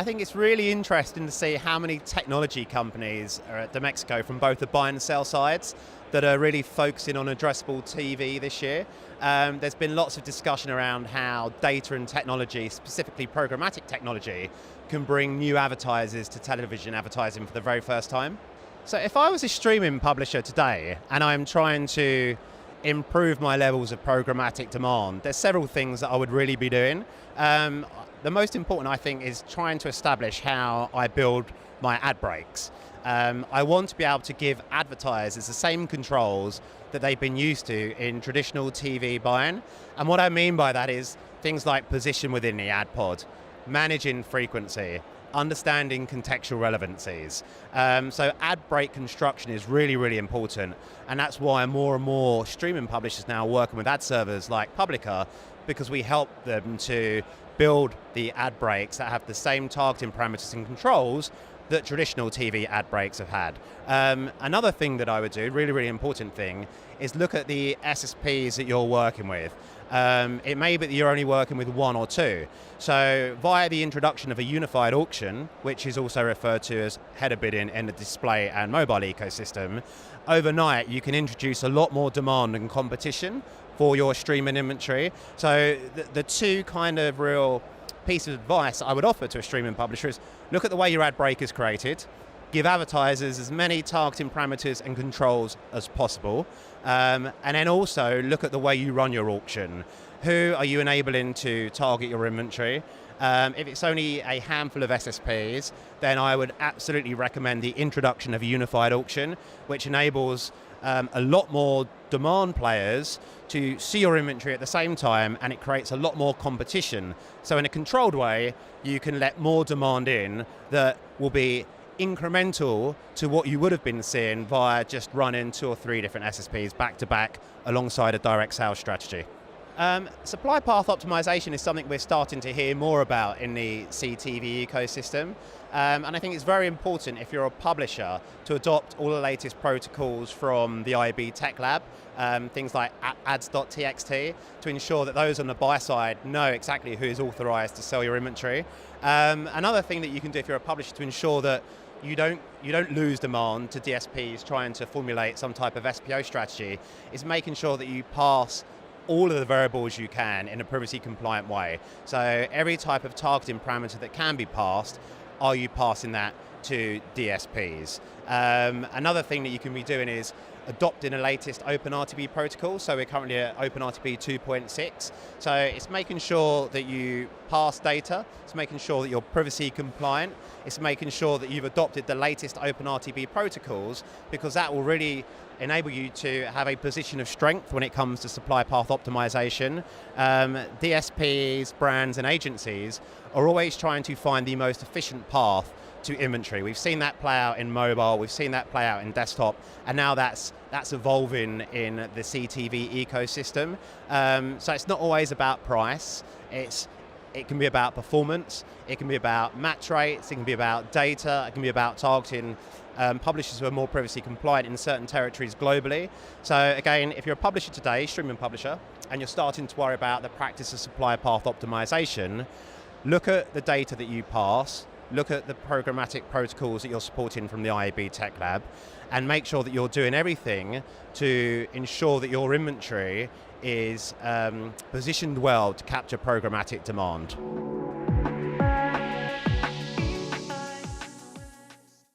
I think it's really interesting to see how many technology companies are at DMEXCO from both the buy and sell sides that are really focusing on addressable TV this year. There's been lots of discussion around how data and technology, specifically programmatic technology, can bring new advertisers to television advertising for the very first time. So if I was a streaming publisher today and I'm trying to improve my levels of programmatic demand, there's several things that I would really be doing. The most important, I think, is trying to establish how I build my ad breaks. I want to be able to give advertisers the same controls that they've been used to in traditional TV buying. And what I mean by that is things like position within the ad pod, managing frequency, understanding contextual relevancies. So ad break construction is really, really important. And that's why more and more streaming publishers now are working with ad servers like Publica, because we help them to build the ad breaks that have the same targeting parameters and controls that traditional TV ad breaks have had. Another thing that I would do, really, really important thing, is look at the SSPs that you're working with. It may be that you're only working with one or two. So via the introduction of a unified auction, which is also referred to as header bidding in the display and mobile ecosystem, overnight you can introduce a lot more demand and competition for your streaming inventory. So the two kind of real pieces of advice I would offer to a streaming publisher is look at the way your ad break is created, give advertisers as many targeting parameters and controls as possible, and then also look at the way you run your auction. Who are you enabling to target your inventory? If it's only a handful of SSPs, then I would absolutely recommend the introduction of a unified auction, which enables a lot more demand players to see your inventory at the same time, and it creates a lot more competition. So in a controlled way, you can let more demand in that will be incremental to what you would have been seeing via just running 2 or 3 different SSPs back to back alongside a direct sales strategy. Supply path optimization is something we're starting to hear more about in the CTV ecosystem. And I think it's very important if you're a publisher to adopt all the latest protocols from the IAB Tech Lab, things like ads.txt, to ensure that those on the buy side know exactly who is authorized to sell your inventory. Another thing that you can do if you're a publisher to ensure that you don't lose demand to DSPs trying to formulate some type of SPO strategy is making sure that you pass all of the variables you can in a privacy compliant way. So every type of targeting parameter that can be passed, are you passing that to DSPs? Another thing that you can be doing is adopting the latest OpenRTB protocol. So we're currently at OpenRTB 2.6. So it's making sure that you pass data, it's making sure that you're privacy compliant, it's making sure that you've adopted the latest OpenRTB protocols, because that will really enable you to have a position of strength when it comes to supply path optimization. DSPs, brands and agencies are always trying to find the most efficient path to inventory. We've seen that play out in mobile, we've seen that play out in desktop, and now that's evolving in the CTV ecosystem. So it's not always about price, it can be about performance, it can be about match rates, it can be about data, it can be about targeting publishers who are more privacy compliant in certain territories globally. So again, if you're a publisher today, streaming publisher, and you're starting to worry about the practice of supply path optimization, look at the data that you pass, look at the programmatic protocols that you're supporting from the IAB Tech Lab, and make sure that you're doing everything to ensure that your inventory is positioned well to capture programmatic demand.